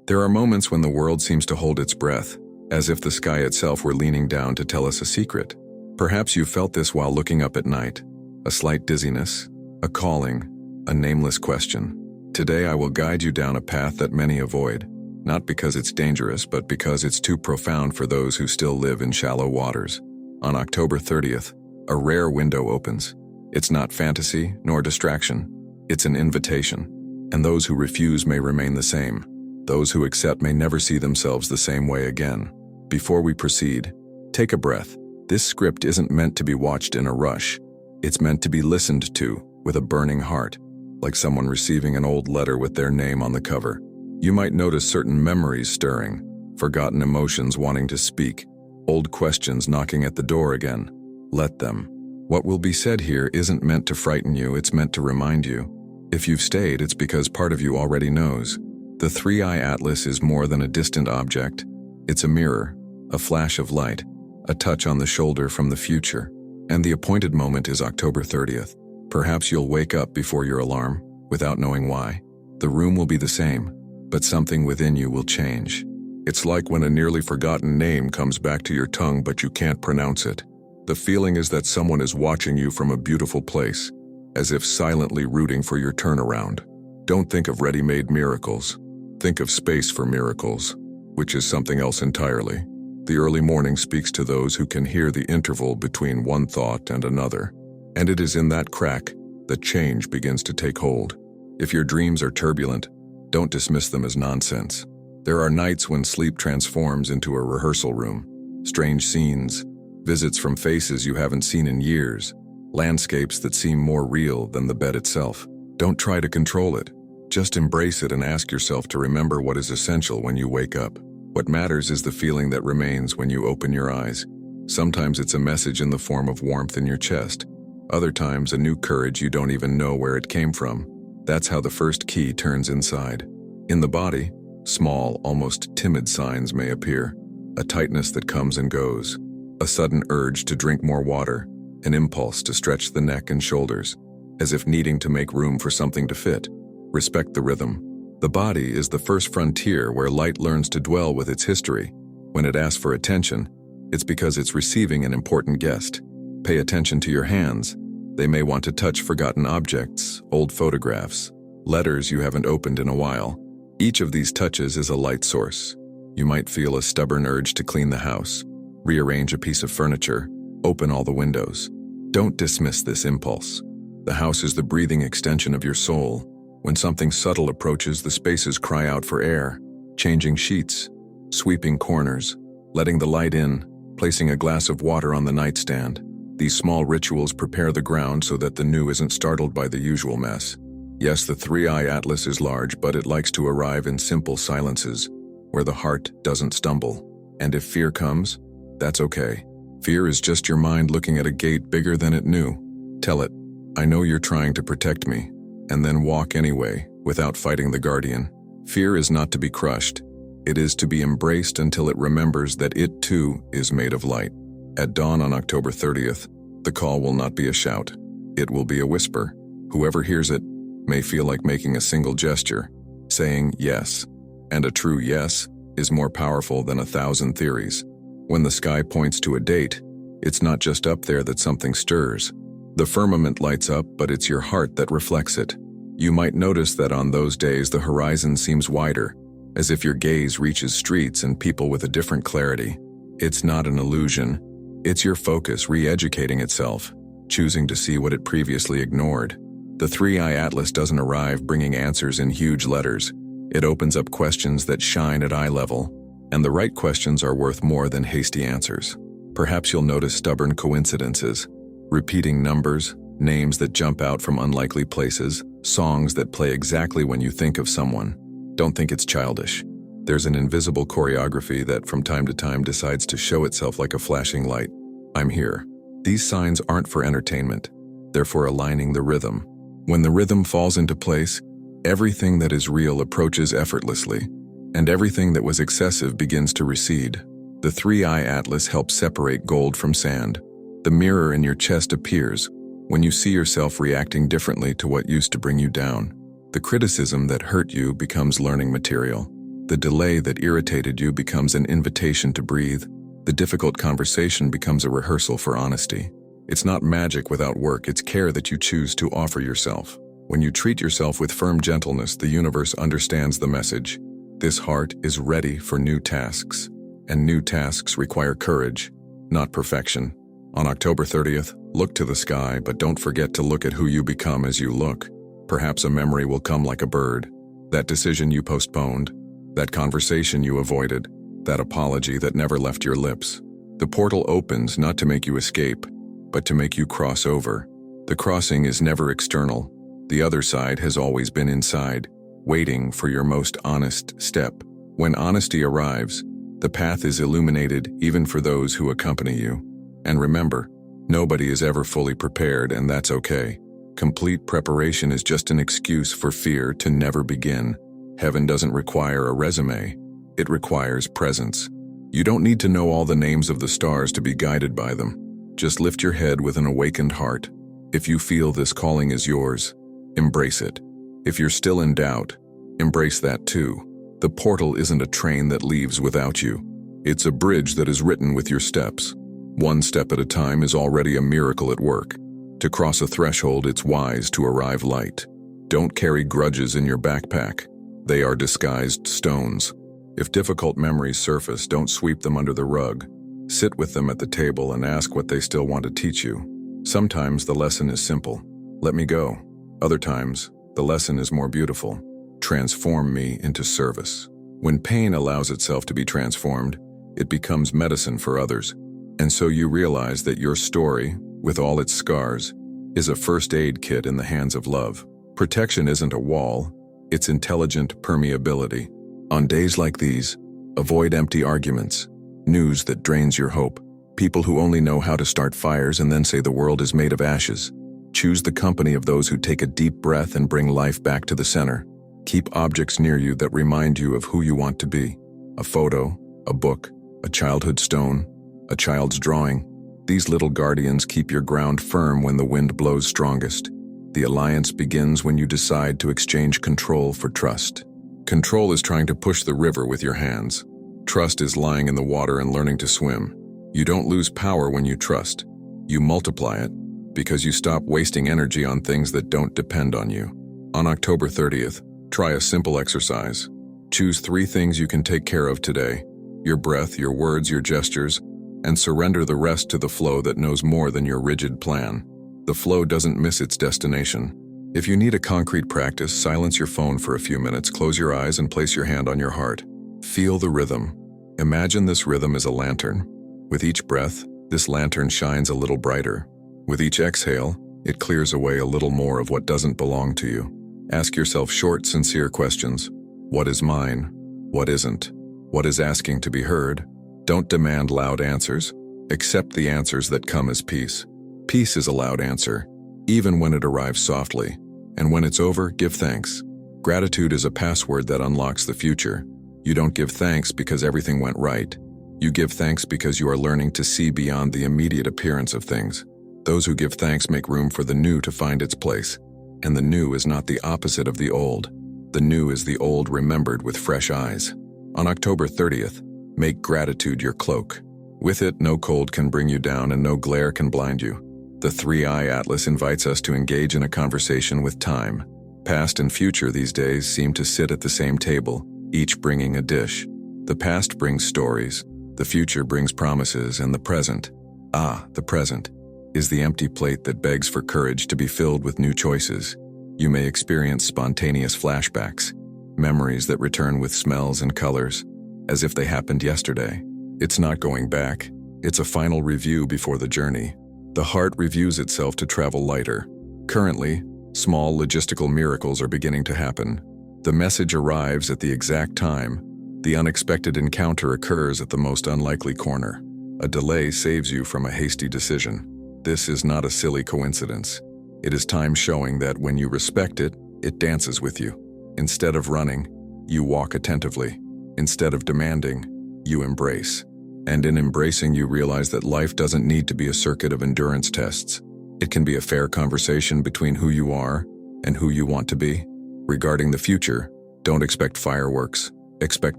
There are moments when the world seems to hold its breath, as if the sky itself were leaning down to tell us a secret. Perhaps you felt this while looking up at night. A slight dizziness, a calling, a nameless question. Today I will guide you down a path that many avoid, not because it's dangerous, but because it's too profound for those who still live in shallow waters. On October 30th, a rare window opens. It's not fantasy nor distraction. It's an invitation. And those who refuse may remain the same. Those who accept may never see themselves the same way again. Before we proceed, take a breath. This script isn't meant to be watched in a rush. It's meant to be listened to with a burning heart, like someone receiving an old letter with their name on the cover. You might notice certain memories stirring, forgotten emotions wanting to speak, old questions knocking at the door again. Let them. What will be said here isn't meant to frighten you, it's meant to remind you. If you've stayed, it's because part of you already knows. The Three-Eye Atlas is more than a distant object. It's a mirror, a flash of light, a touch on the shoulder from the future. And the appointed moment is October 30th. Perhaps you'll wake up before your alarm, without knowing why. The room will be the same, but something within you will change. It's like when a nearly forgotten name comes back to your tongue but you can't pronounce it. The feeling is that someone is watching you from a beautiful place, as if silently rooting for your turnaround. Don't think of ready-made miracles. Think of space for miracles, which is something else entirely. The early morning speaks to those who can hear the interval between one thought and another. And it is in that crack that change begins to take hold. If your dreams are turbulent, don't dismiss them as nonsense. There are nights when sleep transforms into a rehearsal room. Strange scenes, visits from faces you haven't seen in years, landscapes that seem more real than the bed itself. Don't try to control it. Just embrace it and ask yourself to remember what is essential when you wake up. What matters is the feeling that remains when you open your eyes. Sometimes it's a message in the form of warmth in your chest. Other times, a new courage you don't even know where it came from. That's how the first key turns inside. In the body, small, almost timid signs may appear. A tightness that comes and goes. A sudden urge to drink more water. An impulse to stretch the neck and shoulders, as if needing to make room for something to fit. Respect the rhythm. The body is the first frontier where light learns to dwell with its history. When it asks for attention, it's because it's receiving an important guest. Pay attention to your hands. They may want to touch forgotten objects, old photographs, letters you haven't opened in a while. Each of these touches is a light source. You might feel a stubborn urge to clean the house, rearrange a piece of furniture, open all the windows. Don't dismiss this impulse. The house is the breathing extension of your soul. When something subtle approaches, the spaces cry out for air, changing sheets, sweeping corners, letting the light in, placing a glass of water on the nightstand. These small rituals prepare the ground so that the new isn't startled by the usual mess. Yes, the Three-Eye Atlas is large, but it likes to arrive in simple silences, where the heart doesn't stumble. And if fear comes, that's okay. Fear is just your mind looking at a gate bigger than it knew. Tell it, I know you're trying to protect me, and then walk anyway, without fighting the guardian. Fear is not to be crushed. It is to be embraced until it remembers that it too is made of light. At dawn on October 30th, the call will not be a shout. It will be a whisper. Whoever hears it may feel like making a single gesture, saying yes. And a true yes is more powerful than 1,000 theories. When the sky points to a date, it's not just up there that something stirs. The firmament lights up, but it's your heart that reflects it. You might notice that on those days the horizon seems wider, as if your gaze reaches streets and people with a different clarity. It's not an illusion. It's your focus re-educating itself, choosing to see what it previously ignored. The Three-Eye Atlas doesn't arrive bringing answers in huge letters. It opens up questions that shine at eye level, and the right questions are worth more than hasty answers. Perhaps you'll notice stubborn coincidences, repeating numbers, names that jump out from unlikely places, songs that play exactly when you think of someone. Don't think it's childish. There's an invisible choreography that from time to time decides to show itself like a flashing light. I'm here. These signs aren't for entertainment. They're for aligning the rhythm. When the rhythm falls into place, everything that is real approaches effortlessly, and everything that was excessive begins to recede. The Three-Eye Atlas helps separate gold from sand. The mirror in your chest appears when you see yourself reacting differently to what used to bring you down. The criticism that hurt you becomes learning material. The delay that irritated you becomes an invitation to breathe. The difficult conversation becomes a rehearsal for honesty. It's not magic without work, it's care that you choose to offer yourself. When you treat yourself with firm gentleness, the universe understands the message. This heart is ready for new tasks, and new tasks require courage, not perfection. On October 30th, look to the sky, but don't forget to look at who you become as you look. Perhaps a memory will come like a bird. That decision you postponed, that conversation you avoided, that apology that never left your lips. The portal opens not to make you escape, but to make you cross over. The crossing is never external. The other side has always been inside, waiting for your most honest step. When honesty arrives, the path is illuminated even for those who accompany you. And remember, nobody is ever fully prepared, and that's okay. Complete preparation is just an excuse for fear to never begin. Heaven doesn't require a resume. It requires presence. You don't need to know all the names of the stars to be guided by them. Just lift your head with an awakened heart. If you feel this calling is yours, embrace it. If you're still in doubt, embrace that too. The portal isn't a train that leaves without you. It's a bridge that is written with your steps. One step at a time is already a miracle at work. To cross a threshold, it's wise to arrive light. Don't carry grudges in your backpack. They are disguised stones. If difficult memories surface, don't sweep them under the rug. Sit with them at the table and ask what they still want to teach you. Sometimes the lesson is simple. Let me go. Other times, the lesson is more beautiful. Transform me into service. When pain allows itself to be transformed, it becomes medicine for others. And so you realize that your story, with all its scars, is a first aid kit in the hands of love. Protection isn't a wall, it's intelligent permeability. On days like these, avoid empty arguments, news that drains your hope, people who only know how to start fires and then say the world is made of ashes. Choose the company of those who take a deep breath and bring life back to the center. Keep objects near you that remind you of who you want to be. A photo, a book, a childhood stone, a child's drawing. These little guardians keep your ground firm when the wind blows strongest. The alliance begins when you decide to exchange control for trust. Control is trying to push the river with your hands. Trust is lying in the water and learning to swim. You don't lose power when you trust. You multiply it, because you stop wasting energy on things that don't depend on you. On October 30th, try a simple exercise. Choose 3 things you can take care of today: your breath, your words, your gestures, and surrender the rest to the flow that knows more than your rigid plan. The flow doesn't miss its destination. If you need a concrete practice, silence your phone for a few minutes, close your eyes, and place your hand on your heart. Feel the rhythm. Imagine this rhythm is a lantern. With each breath, this lantern shines a little brighter. With each exhale, it clears away a little more of what doesn't belong to you. Ask yourself short, sincere questions. What is mine? What isn't? What is asking to be heard? Don't demand loud answers. Accept the answers that come as peace. Peace is a loud answer, even when it arrives softly. And when it's over, give thanks. Gratitude is a password that unlocks the future. You don't give thanks because everything went right. You give thanks because you are learning to see beyond the immediate appearance of things. Those who give thanks make room for the new to find its place. And the new is not the opposite of the old. The new is the old remembered with fresh eyes. On October 30th, make gratitude your cloak. With it, no cold can bring you down and no glare can blind you. The 3-Eye Atlas invites us to engage in a conversation with time. Past and future these days seem to sit at the same table, each bringing a dish. The past brings stories, the future brings promises, and the present, the present, is the empty plate that begs for courage to be filled with new choices. You may experience spontaneous flashbacks, memories that return with smells and colors, as if they happened yesterday. It's not going back, it's a final review before the journey. The heart reviews itself to travel lighter. Currently, small logistical miracles are beginning to happen. The message arrives at the exact time. The unexpected encounter occurs at the most unlikely corner. A delay saves you from a hasty decision. This is not a silly coincidence. It is time showing that when you respect it, it dances with you. Instead of running, you walk attentively. Instead of demanding, you embrace. And in embracing, you realize that life doesn't need to be a circuit of endurance tests. It can be a fair conversation between who you are and who you want to be. Regarding the future, don't expect fireworks. Expect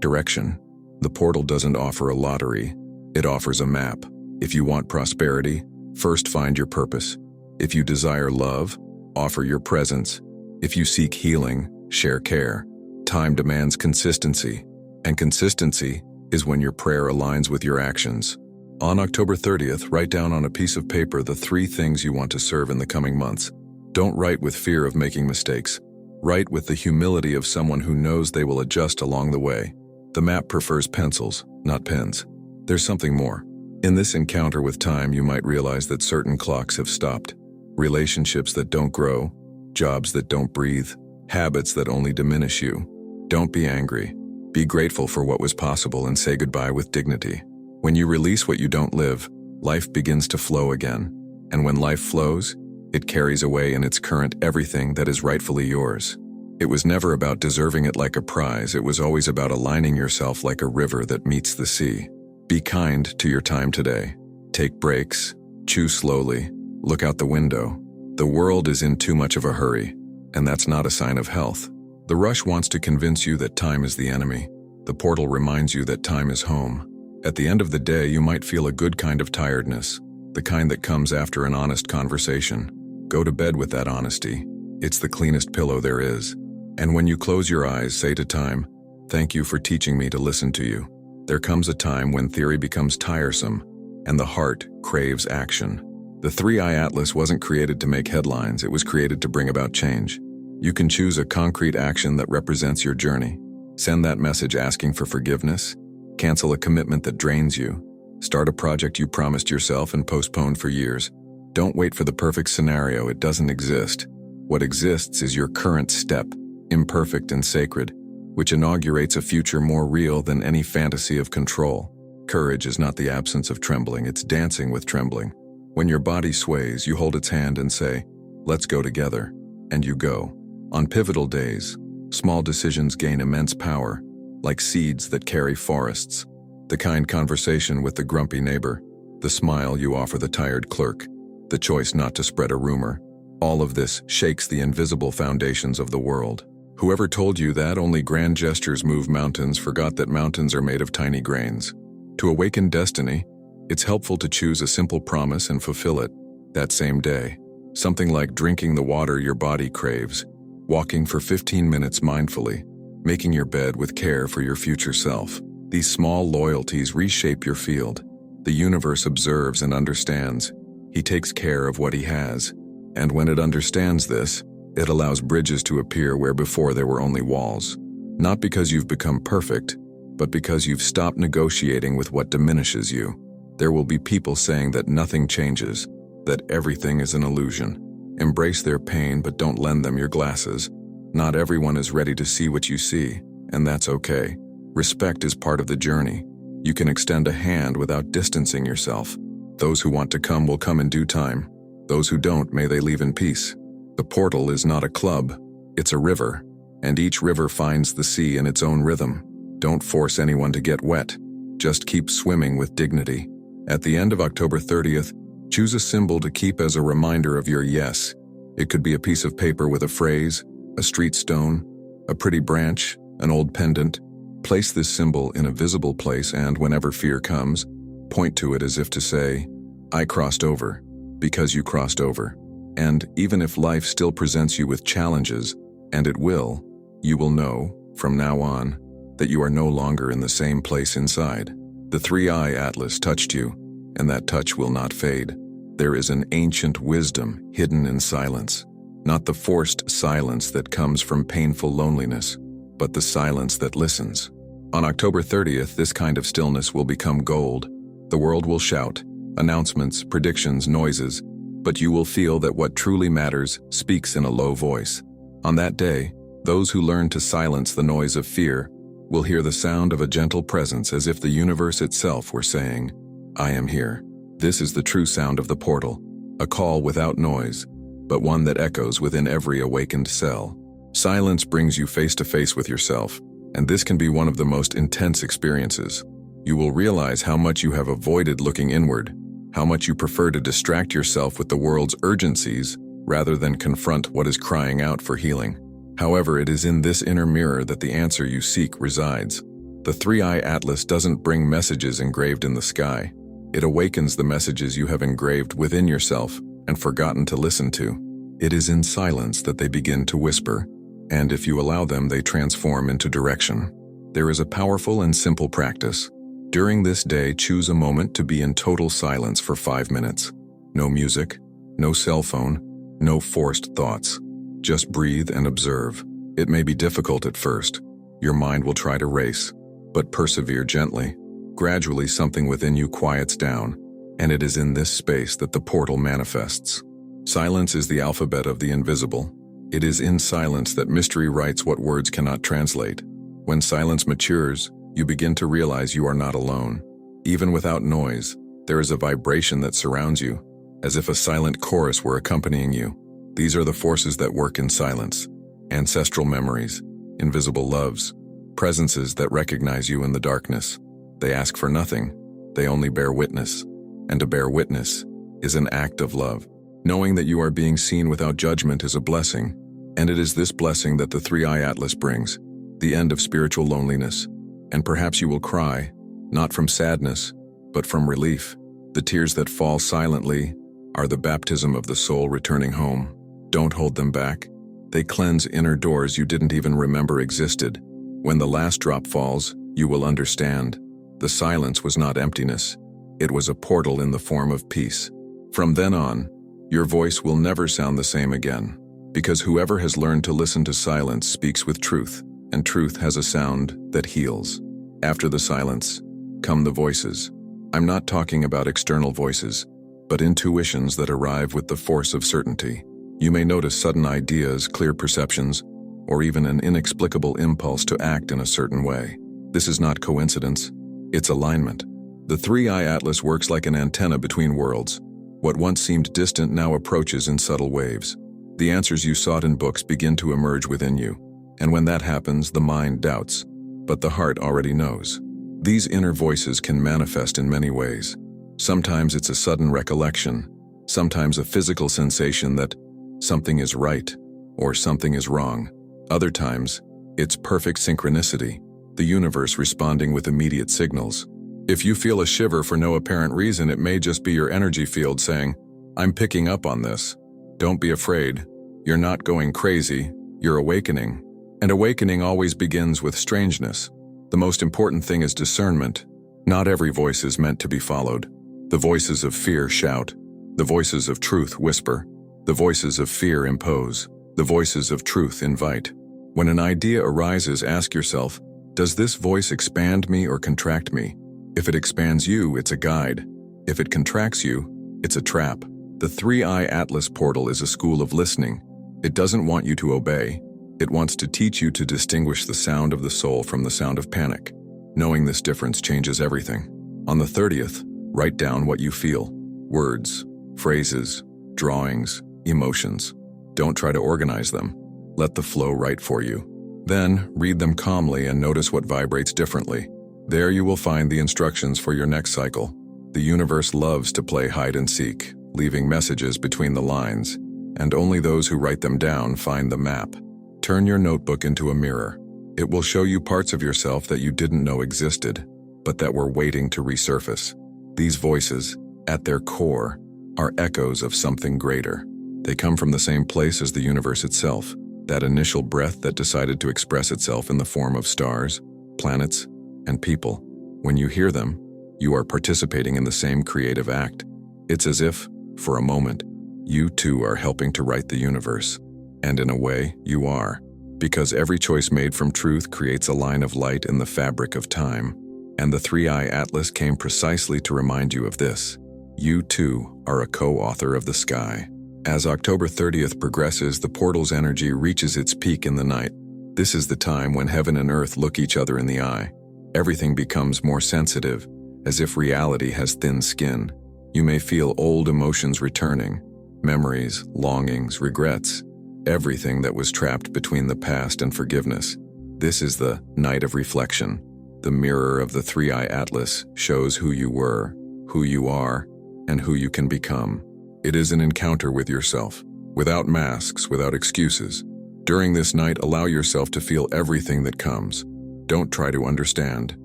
direction. The portal doesn't offer a lottery, it offers a map. If you want prosperity, first find your purpose. If you desire love, offer your presence. If you seek healing, share care. Time demands consistency, and consistency is when your prayer aligns with your actions. On October 30th, write down on a piece of paper the 3 things you want to serve in the coming months. Don't write with fear of making mistakes. Write with the humility of someone who knows they will adjust along the way. The map prefers pencils, not pens. There's something more. In this encounter with time, you might realize that certain clocks have stopped. Relationships that don't grow, jobs that don't breathe, habits that only diminish you. Don't be angry. Be grateful for what was possible and say goodbye with dignity. When you release what you don't live, life begins to flow again. And when life flows, it carries away in its current everything that is rightfully yours. It was never about deserving it like a prize, it was always about aligning yourself like a river that meets the sea. Be kind to your time today. Take breaks, chew slowly, look out the window. The world is in too much of a hurry, and that's not a sign of health. The rush wants to convince you that time is the enemy. The portal reminds you that time is home. At the end of the day, you might feel a good kind of tiredness, the kind that comes after an honest conversation. Go to bed with that honesty. It's the cleanest pillow there is. And when you close your eyes, say to time, "Thank you for teaching me to listen to you." There comes a time when theory becomes tiresome, and the heart craves action. The 3i Atlas wasn't created to make headlines, it was created to bring about change. You can choose a concrete action that represents your journey. Send that message asking for forgiveness. Cancel a commitment that drains you. Start a project you promised yourself and postponed for years. Don't wait for the perfect scenario, it doesn't exist. What exists is your current step, imperfect and sacred, which inaugurates a future more real than any fantasy of control. Courage is not the absence of trembling, it's dancing with trembling. When your body sways, you hold its hand and say, "Let's go together," and you go. On pivotal days, small decisions gain immense power, like seeds that carry forests. The kind conversation with the grumpy neighbor, the smile you offer the tired clerk, the choice not to spread a rumor. All of this shakes the invisible foundations of the world. Whoever told you that only grand gestures move mountains forgot that mountains are made of tiny grains. To awaken destiny, it's helpful to choose a simple promise and fulfill it that same day. Something like drinking the water your body craves, walking for 15 minutes mindfully, making your bed with care for your future self. These small loyalties reshape your field. The universe observes and understands. He takes care of what he has. And when it understands this, it allows bridges to appear where before there were only walls. Not because you've become perfect, but because you've stopped negotiating with what diminishes you. There will be people saying that nothing changes, that everything is an illusion. Embrace their pain, but don't lend them your glasses. Not everyone is ready to see what you see, and that's okay. Respect is part of the journey. You can extend a hand without distancing yourself. Those who want to come will come in due time. Those who don't, may they leave in peace. The portal is not a club, it's a river, and each river finds the sea in its own rhythm. Don't force anyone to get wet. Just keep swimming with dignity. At the end of October 30th, choose a symbol to keep as a reminder of your yes. It could be a piece of paper with a phrase, a street stone, a pretty branch, an old pendant. Place this symbol in a visible place and, whenever fear comes, point to it as if to say, "I crossed over," because you crossed over. And even if life still presents you with challenges, and it will, you will know, from now on, that you are no longer in the same place inside. The 3i Atlas touched you, and that touch will not fade. There is an ancient wisdom hidden in silence, not the forced silence that comes from painful loneliness, but the silence that listens. On October 30th, this kind of stillness will become gold. The world will shout, announcements, predictions, noises, but you will feel that what truly matters speaks in a low voice. On that day, those who learn to silence the noise of fear will hear the sound of a gentle presence, as if the universe itself were saying, "I am here." This is the true sound of the portal, a call without noise, but one that echoes within every awakened cell. Silence brings you face to face with yourself, and this can be one of the most intense experiences. You will realize how much you have avoided looking inward, how much you prefer to distract yourself with the world's urgencies rather than confront what is crying out for healing. However, it is in this inner mirror that the answer you seek resides. The three-eye atlas doesn't bring messages engraved in the sky. It awakens the messages you have engraved within yourself and forgotten to listen to. It is in silence that they begin to whisper, and if you allow them, they transform into direction. There is a powerful and simple practice. During this day, choose a moment to be in total silence for 5 minutes. No music, no cell phone, no forced thoughts. Just breathe and observe. It may be difficult at first. Your mind will try to race, but persevere gently. Gradually, something within you quiets down, and it is in this space that the portal manifests. Silence is the alphabet of the invisible. It is in silence that mystery writes what words cannot translate. When silence matures, you begin to realize you are not alone. Even without noise, there is a vibration that surrounds you, as if a silent chorus were accompanying you. These are the forces that work in silence: ancestral memories, invisible loves, presences that recognize you in the darkness. They ask for nothing, they only bear witness. And to bear witness is an act of love. Knowing that you are being seen without judgment is a blessing, and it is this blessing that the three-eye atlas brings, the end of spiritual loneliness. And perhaps you will cry, not from sadness, but from relief. The tears that fall silently are the baptism of the soul returning home. Don't hold them back. They cleanse inner doors you didn't even remember existed. When the last drop falls, you will understand. The silence was not emptiness. It was a portal in the form of peace. From then on, your voice will never sound the same again, because whoever has learned to listen to silence speaks with truth, and truth has a sound that heals. After the silence, come the voices. I'm not talking about external voices, but intuitions that arrive with the force of certainty. You may notice sudden ideas, clear perceptions, or even an inexplicable impulse to act in a certain way. This is not coincidence, it's alignment. The three-eye atlas works like an antenna between worlds. What once seemed distant now approaches in subtle waves. The answers you sought in books begin to emerge within you, and when that happens, the mind doubts, but the heart already knows. These inner voices can manifest in many ways. Sometimes it's a sudden recollection, sometimes a physical sensation that something is right or something is wrong. Other times, it's perfect synchronicity, the universe responding with immediate signals. If you feel a shiver for no apparent reason, it may just be your energy field saying, "I'm picking up on this." Don't be afraid. You're not going crazy, you're awakening. And awakening always begins with strangeness. The most important thing is discernment. Not every voice is meant to be followed. The voices of fear shout. The voices of truth whisper. The voices of fear impose. The voices of truth invite. When an idea arises, ask yourself, does this voice expand me or contract me? If it expands you, it's a guide. If it contracts you, it's a trap. The three-eye atlas portal is a school of listening. It doesn't want you to obey. It wants to teach you to distinguish the sound of the soul from the sound of panic. Knowing this difference changes everything. On the 30th, write down what you feel. Words, phrases, drawings, emotions. Don't try to organize them. Let the flow write for you. Then, read them calmly and notice what vibrates differently. There you will find the instructions for your next cycle. The universe loves to play hide and seek, leaving messages between the lines, and only those who write them down find the map. Turn your notebook into a mirror. It will show you parts of yourself that you didn't know existed, but that were waiting to resurface. These voices, at their core, are echoes of something greater. They come from the same place as the universe itself, that initial breath that decided to express itself in the form of stars, planets, and people. When you hear them, you are participating in the same creative act. It's as if, for a moment, you too are helping to write the universe. And in a way, you are. Because every choice made from truth creates a line of light in the fabric of time. And the three-eye atlas came precisely to remind you of this. You too are a co-author of the sky. As October 30th progresses, the portal's energy reaches its peak in the night. This is the time when heaven and earth look each other in the eye. Everything becomes more sensitive, as if reality has thin skin. You may feel old emotions returning, memories, longings, regrets, everything that was trapped between the past and forgiveness. This is the night of reflection. The mirror of the three-eye atlas shows who you were, who you are, and who you can become. It is an encounter with yourself, without masks, without excuses. During this night, allow yourself to feel everything that comes. Don't try to understand.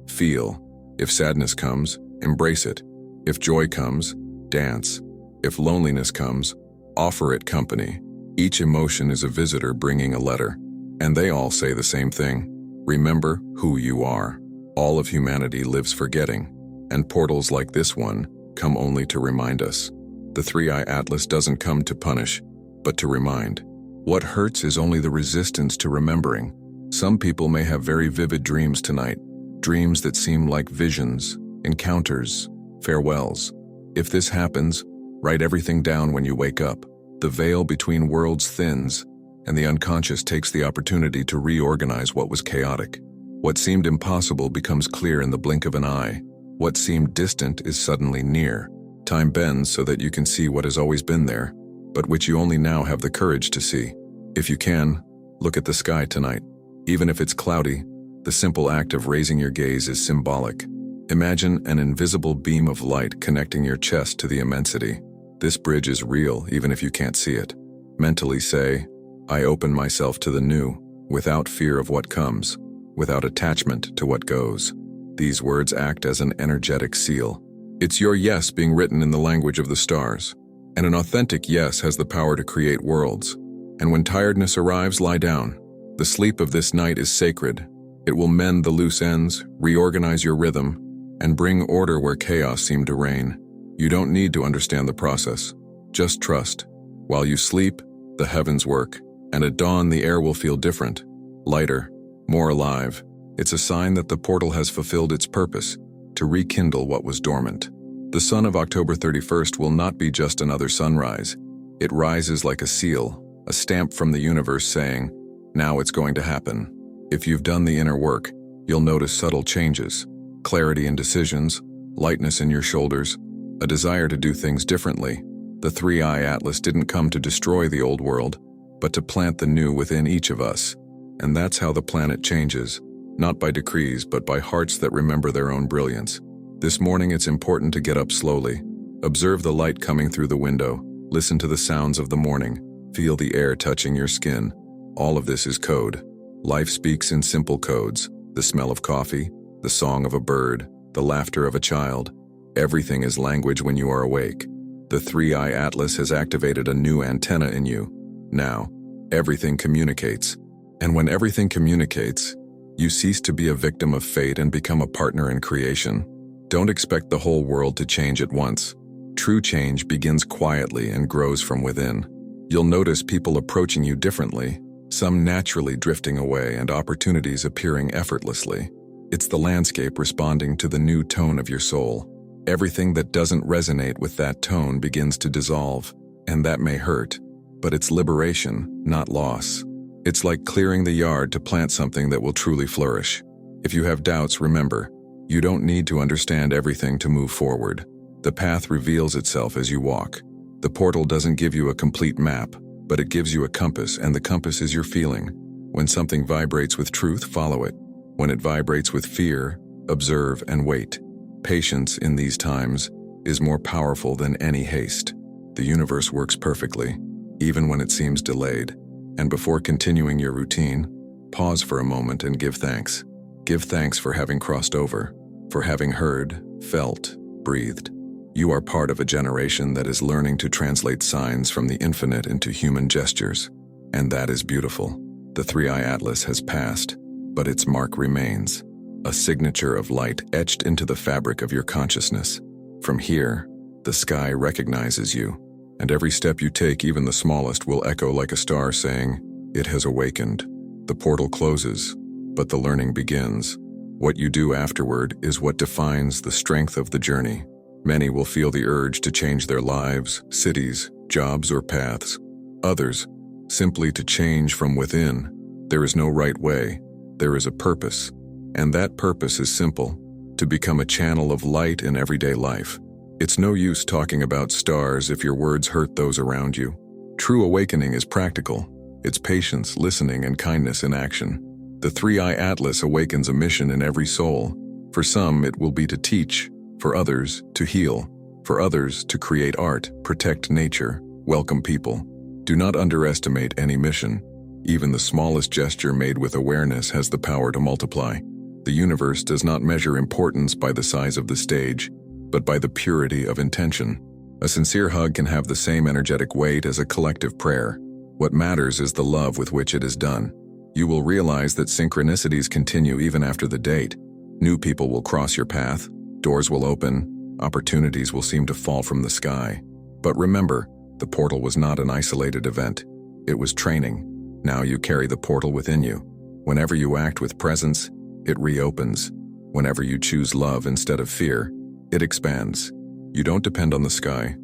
Feel. If sadness comes, embrace it. If joy comes, dance. If loneliness comes, offer it company. Each emotion is a visitor bringing a letter, and they all say the same thing. Remember who you are. All of humanity lives forgetting, and portals like this one come only to remind us. The Three-Eye Atlas doesn't come to punish, but to remind. What hurts is only the resistance to remembering. Some people may have very vivid dreams tonight, dreams that seem like visions, encounters, farewells. If this happens, write everything down when you wake up. The veil between worlds thins, and the unconscious takes the opportunity to reorganize what was chaotic. What seemed impossible becomes clear in the blink of an eye. What seemed distant is suddenly near. Time bends so that you can see what has always been there, but which you only now have the courage to see. If you can, look at the sky tonight. Even if it's cloudy, the simple act of raising your gaze is symbolic. Imagine an invisible beam of light connecting your chest to the immensity. This bridge is real even if you can't see it. Mentally say, I open myself to the new, without fear of what comes, without attachment to what goes. These words act as an energetic seal. It's your yes being written in the language of the stars. And an authentic yes has the power to create worlds. And when tiredness arrives, lie down. The sleep of this night is sacred. It will mend the loose ends, reorganize your rhythm, and bring order where chaos seemed to reign. You don't need to understand the process. Just trust. While you sleep, the heavens work, and at dawn the air will feel different, lighter, more alive. It's a sign that the portal has fulfilled its purpose, to rekindle what was dormant. The sun of October 31st will not be just another sunrise. It rises like a seal, a stamp from the universe saying, now it's going to happen. If you've done the inner work, you'll notice subtle changes, clarity in decisions, lightness in your shoulders, a desire to do things differently. The Three-Eye Atlas didn't come to destroy the old world, but to plant the new within each of us. And that's how the planet changes, not by decrees, but by hearts that remember their own brilliance. This morning it's important to get up slowly. Observe the light coming through the window. Listen to the sounds of the morning. Feel the air touching your skin. All of this is code. Life speaks in simple codes. The smell of coffee, the song of a bird, the laughter of a child. Everything is language when you are awake. The Three-Eye Atlas has activated a new antenna in you. Now, everything communicates. And when everything communicates, you cease to be a victim of fate and become a partner in creation. Don't expect the whole world to change at once. True change begins quietly and grows from within. You'll notice people approaching you differently, some naturally drifting away and opportunities appearing effortlessly. It's the landscape responding to the new tone of your soul. Everything that doesn't resonate with that tone begins to dissolve, and that may hurt, but it's liberation, not loss. It's like clearing the yard to plant something that will truly flourish. If you have doubts, remember, you don't need to understand everything to move forward. The path reveals itself as you walk. The portal doesn't give you a complete map, but it gives you a compass, and the compass is your feeling. When something vibrates with truth, follow it. When it vibrates with fear, observe and wait. Patience in these times is more powerful than any haste. The universe works perfectly, even when it seems delayed. And before continuing your routine, pause for a moment and give thanks. Give thanks for having crossed over, for having heard, felt, breathed. You are part of a generation that is learning to translate signs from the infinite into human gestures. And that is beautiful. The Three-Eye Atlas has passed, but its mark remains. A signature of light etched into the fabric of your consciousness. From here, the sky recognizes you, and every step you take, even the smallest, will echo like a star saying, "It has awakened." The portal closes, but the learning begins. What you do afterward is what defines the strength of the journey. Many will feel the urge to change their lives, cities, jobs, or paths. Others, simply to change from within. There is no right way. There is a purpose. And that purpose is simple: to become a channel of light in everyday life. It's no use talking about stars if your words hurt those around you. True awakening is practical. It's patience, listening, and kindness in action. The Three-Eye Atlas awakens a mission in every soul. For some, it will be to teach. For others, to heal. For others, to create art, protect nature, welcome people. Do not underestimate any mission. Even the smallest gesture made with awareness has the power to multiply. The universe does not measure importance by the size of the stage, but by the purity of intention. A sincere hug can have the same energetic weight as a collective prayer. What matters is the love with which it is done. You will realize that synchronicities continue even after the date. New people will cross your path, doors will open, opportunities will seem to fall from the sky. But remember, the portal was not an isolated event. It was training. Now you carry the portal within you. Whenever you act with presence, it reopens. Whenever you choose love instead of fear, it expands. You don't depend on the sky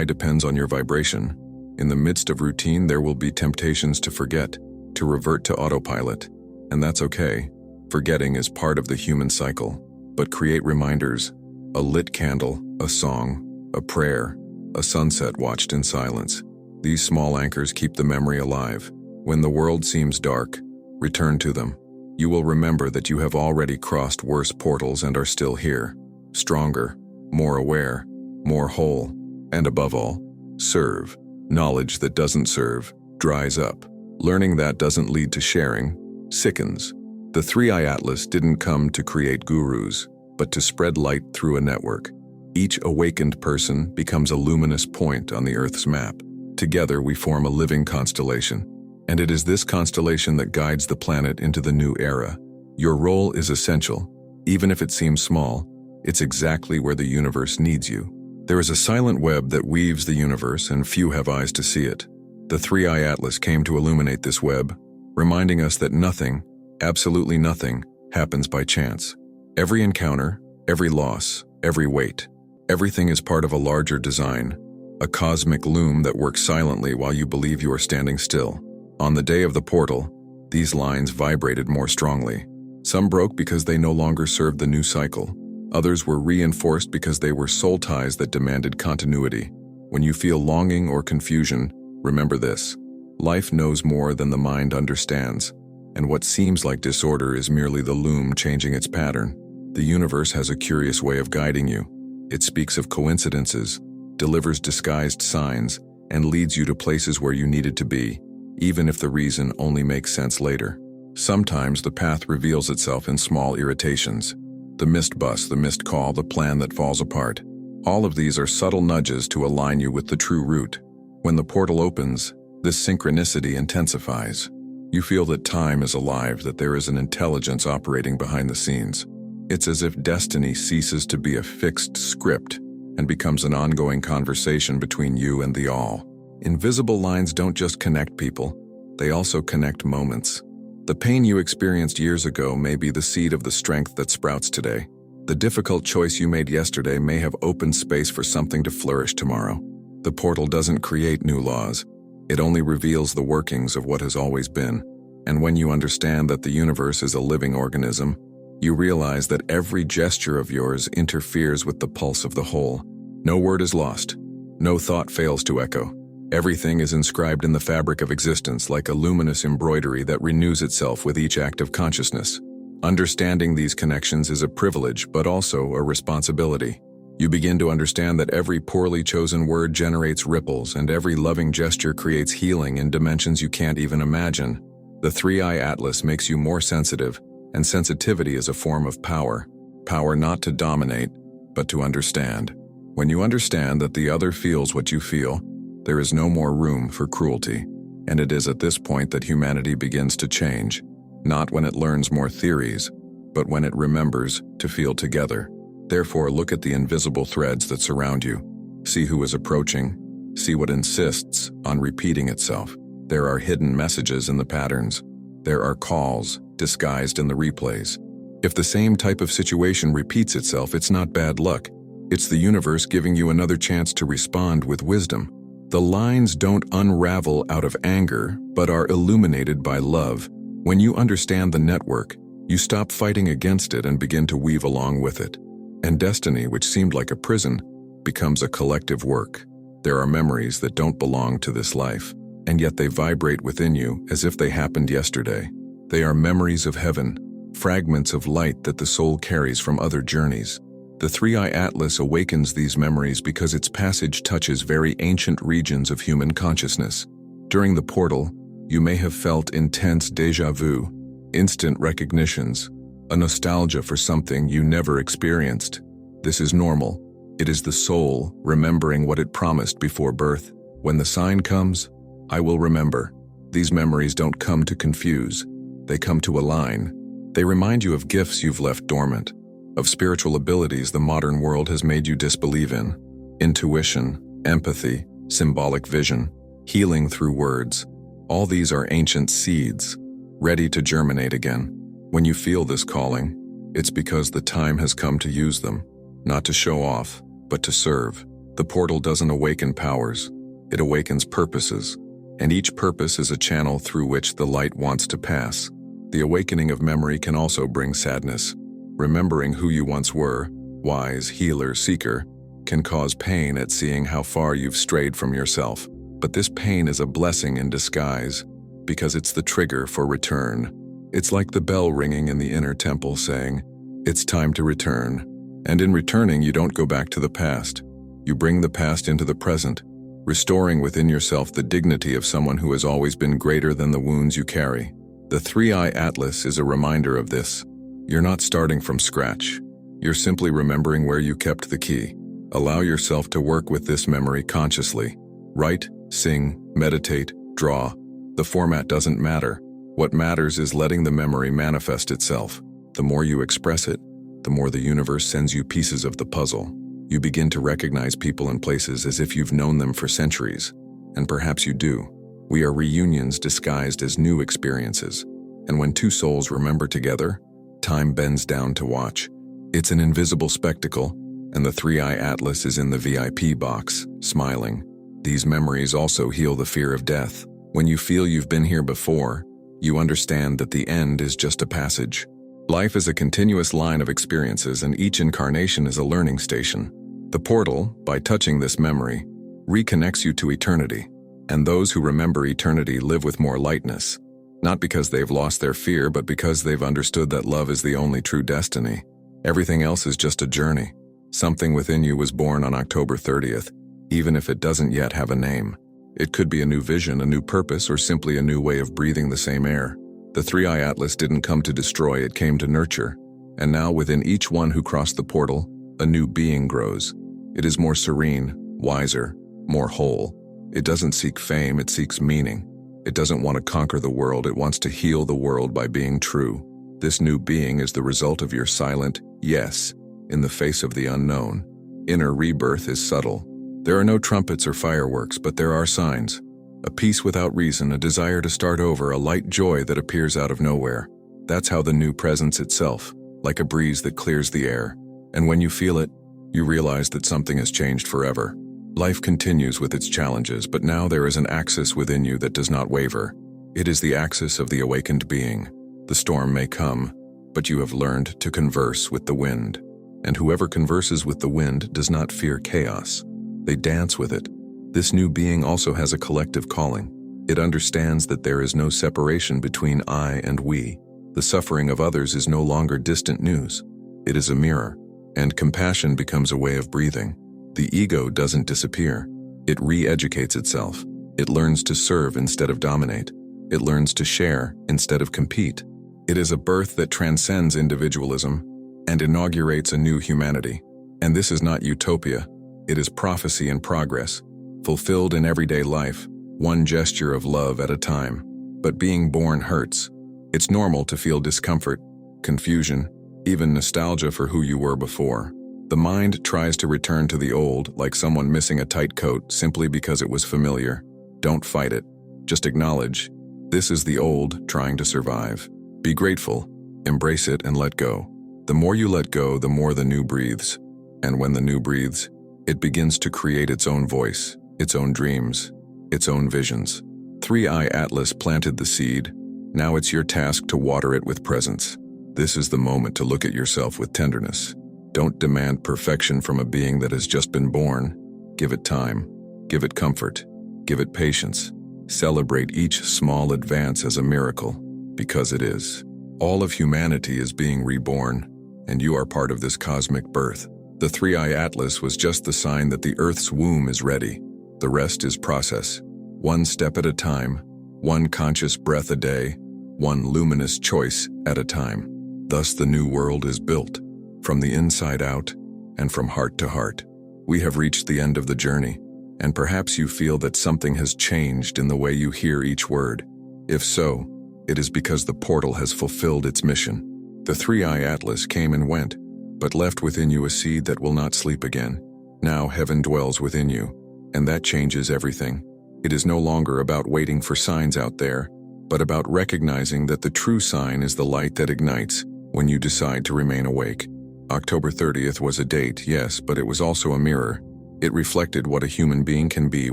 depends on your vibration. In the midst of routine, there will be temptations to forget, to revert to autopilot. And that's okay. Forgetting is part of the human cycle. But create reminders: a lit candle, a song, a prayer, a sunset watched in silence. These small anchors keep the memory alive. When the world seems dark, return to them. You will remember that you have already crossed worse portals and are still here. Stronger, more aware, more whole, and above all, serve. Knowledge that doesn't serve dries up. Learning that doesn't lead to sharing sickens. The 3i Atlas didn't come to create gurus, but to spread light through a network. Each awakened person becomes a luminous point on the Earth's map. Together we form a living constellation, and it is this constellation that guides the planet into the new era. Your role is essential. Even if it seems small, it's exactly where the universe needs you. There is a silent web that weaves the universe, and few have eyes to see it. The 3i Atlas came to illuminate this web, reminding us that nothing, absolutely nothing, happens by chance. Every encounter, every loss, every weight, everything is part of a larger design, a cosmic loom that works silently while you believe you are standing still. On the day of the portal, these lines vibrated more strongly. Some broke because they no longer served the new cycle. Others were reinforced because they were soul ties that demanded continuity. When you feel longing or confusion, remember this: life knows more than the mind understands, and what seems like disorder is merely the loom changing its pattern. The universe has a curious way of guiding you. It speaks of coincidences, delivers disguised signs, and leads you to places where you needed to be, even if the reason only makes sense later. Sometimes the path reveals itself in small irritations. The missed bus, the missed call, the plan that falls apart. All of these are subtle nudges to align you with the true route. When the portal opens, this synchronicity intensifies. You feel that time is alive, that there is an intelligence operating behind the scenes. It's as if destiny ceases to be a fixed script and becomes an ongoing conversation between you and the all. Invisible lines don't just connect people, they also connect moments. The pain you experienced years ago may be the seed of the strength that sprouts today. The difficult choice you made yesterday may have opened space for something to flourish tomorrow. The portal doesn't create new laws. It only reveals the workings of what has always been. And when you understand that the universe is a living organism, you realize that every gesture of yours interferes with the pulse of the whole. No word is lost. No thought fails to echo. Everything is inscribed in the fabric of existence like a luminous embroidery that renews itself with each act of consciousness. Understanding these connections is a privilege, but also a responsibility. You begin to understand that every poorly chosen word generates ripples, and every loving gesture creates healing in dimensions you can't even imagine. The 3i Atlas makes you more sensitive, and sensitivity is a form of power. Power not to dominate, but to understand. When you understand that the other feels what you feel, there is no more room for cruelty. And it is at this point that humanity begins to change. Not when it learns more theories, but when it remembers to feel together. Therefore, look at the invisible threads that surround you. See who is approaching. See what insists on repeating itself. There are hidden messages in the patterns. There are calls disguised in the replays. If the same type of situation repeats itself, it's not bad luck. It's the universe giving you another chance to respond with wisdom. The lines don't unravel out of anger, but are illuminated by love. When you understand the network, you stop fighting against it and begin to weave along with it. And destiny, which seemed like a prison, becomes a collective work. There are memories that don't belong to this life, and yet they vibrate within you as if they happened yesterday. They are memories of heaven, fragments of light that the soul carries from other journeys. The 3i Atlas awakens these memories because its passage touches very ancient regions of human consciousness. During the portal, You may have felt intense déjà vu, instant recognitions, a nostalgia for something you never experienced. This is normal. It is the soul remembering what it promised before birth. When the sign comes, I will remember. These memories don't come to confuse. They come to align. They remind you of gifts you've left dormant, of spiritual abilities the modern world has made you disbelieve in. Intuition, empathy, symbolic vision, healing through words. All these are ancient seeds, ready to germinate again. When you feel this calling, it's because the time has come to use them, not to show off, but to serve. The portal doesn't awaken powers, it awakens purposes, and each purpose is a channel through which the light wants to pass. The awakening of memory can also bring sadness. Remembering who you once were, wise, healer, seeker, can cause pain at seeing how far you've strayed from yourself. But this pain is a blessing in disguise, because it's the trigger for return. It's like the bell ringing in the inner temple saying, it's time to return. And in returning, you don't go back to the past. You bring the past into the present, restoring within yourself the dignity of someone who has always been greater than the wounds you carry. The Three-Eye Atlas is a reminder of this. You're not starting from scratch. You're simply remembering where you kept the key. Allow yourself to work with this memory consciously. Write, sing, meditate, draw. The format doesn't matter. What matters is letting the memory manifest itself. The more you express it, the more the universe sends you pieces of the puzzle. You begin to recognize people and places as if you've known them for centuries. And perhaps you do. We are reunions disguised as new experiences. And when two souls remember together, time bends down to watch. It's an invisible spectacle, and the Three-Eye Atlas is in the VIP box, smiling. These memories also heal the fear of death. When you feel you've been here before, you understand that the end is just a passage. Life is a continuous line of experiences, and each incarnation is a learning station. The portal, by touching this memory, reconnects you to eternity. And those who remember eternity live with more lightness. Not because they've lost their fear, but because they've understood that love is the only true destiny. Everything else is just a journey. Something within you was born on October 30th, even if it doesn't yet have a name. It could be a new vision, a new purpose, or simply a new way of breathing the same air. The Three-Eye Atlas didn't come to destroy, it came to nurture. And now within each one who crossed the portal, a new being grows. It is more serene, wiser, more whole. It doesn't seek fame, it seeks meaning. It doesn't want to conquer the world, it wants to heal the world by being true. This new being is the result of your silent yes in the face of the unknown. Inner rebirth is subtle. There are no trumpets or fireworks, but there are signs. A peace without reason, a desire to start over, a light joy that appears out of nowhere. That's how the new presents itself, like a breeze that clears the air. And when you feel it, you realize that something has changed forever. Life continues with its challenges, but now there is an axis within you that does not waver. It is the axis of the awakened being. The storm may come, but you have learned to converse with the wind. And whoever converses with the wind does not fear chaos. They dance with it. This new being also has a collective calling. It understands that there is no separation between I and we. The suffering of others is no longer distant news. It is a mirror, and compassion becomes a way of breathing. The ego doesn't disappear. It re-educates itself. It learns to serve instead of dominate. It learns to share instead of compete. It is a birth that transcends individualism and inaugurates a new humanity. And this is not utopia. It is prophecy in progress, fulfilled in everyday life, one gesture of love at a time. But being born hurts. It's normal to feel discomfort, confusion, even nostalgia for who you were before. The mind tries to return to the old, like someone missing a tight coat simply because it was familiar. Don't fight it. Just acknowledge, this is the old trying to survive. Be grateful, embrace it, and let go. The more you let go, the more the new breathes. And when the new breathes, it begins to create its own voice, its own dreams, its own visions. Three-Eye Atlas planted the seed. Now it's your task to water it with presence. This is the moment to look at yourself with tenderness. Don't demand perfection from a being that has just been born. Give it time. Give it comfort. Give it patience. Celebrate each small advance as a miracle, because it is. All of humanity is being reborn, and you are part of this cosmic birth. The Three-Eye Atlas was just the sign that the Earth's womb is ready. The rest is process. One step at a time, one conscious breath a day, one luminous choice at a time. Thus the new world is built, from the inside out and from heart to heart. We have reached the end of the journey, and perhaps you feel that something has changed in the way you hear each word. If so, it is because the portal has fulfilled its mission. The Three-Eye Atlas came and went, but left within you a seed that will not sleep again. Now heaven dwells within you, and that changes everything. It is no longer about waiting for signs out there, but about recognizing that the true sign is the light that ignites when you decide to remain awake. October 30th was a date, yes, but it was also a mirror. It reflected what a human being can be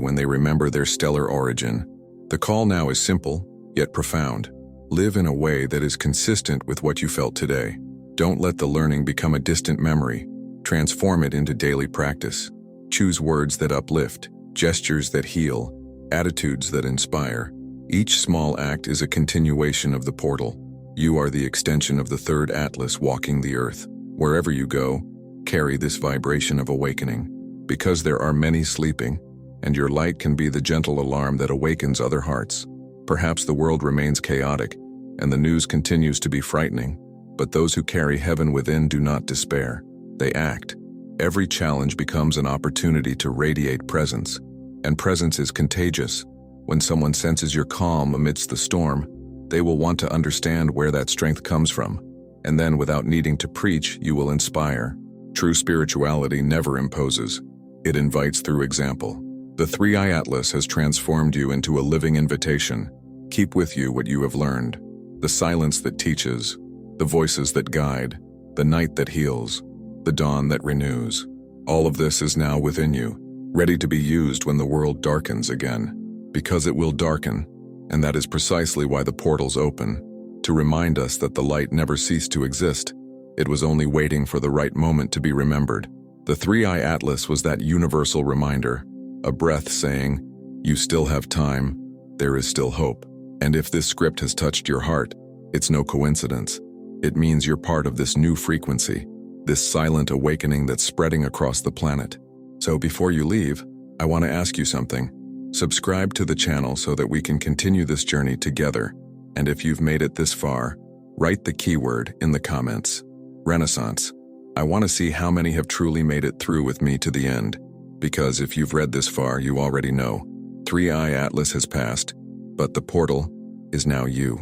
when they remember their stellar origin. The call now is simple, yet profound. Live in a way that is consistent with what you felt today. Don't let the learning become a distant memory. Transform it into daily practice. Choose words that uplift, gestures that heal, attitudes that inspire. Each small act is a continuation of the portal. You are the extension of the third atlas walking the earth. Wherever you go, carry this vibration of awakening. Because there are many sleeping, and your light can be the gentle alarm that awakens other hearts. Perhaps the world remains chaotic, and the news continues to be frightening, but those who carry heaven within do not despair. They act. Every challenge becomes an opportunity to radiate presence, and presence is contagious. When someone senses your calm amidst the storm, they will want to understand where that strength comes from, and then without needing to preach, you will inspire. True spirituality never imposes. It invites through example. The Three-Eye Atlas has transformed you into a living invitation. Keep with you what you have learned. The silence that teaches, the voices that guide, the night that heals, the dawn that renews. All of this is now within you, ready to be used when the world darkens again. Because it will darken, and that is precisely why the portals open, to remind us that the light never ceased to exist. It was only waiting for the right moment to be remembered. The Three-Eye Atlas was that universal reminder, a breath saying, "You still have time, there is still hope." And if this script has touched your heart, it's no coincidence. It means you're part of this new frequency, this silent awakening that's spreading across the planet. So before you leave, I want to ask you something. Subscribe to the channel so that we can continue this journey together. And if you've made it this far, write the keyword in the comments. Renaissance. I want to see how many have truly made it through with me to the end. Because if you've read this far, you already know. Three-Eye Atlas has passed, but the portal is now you.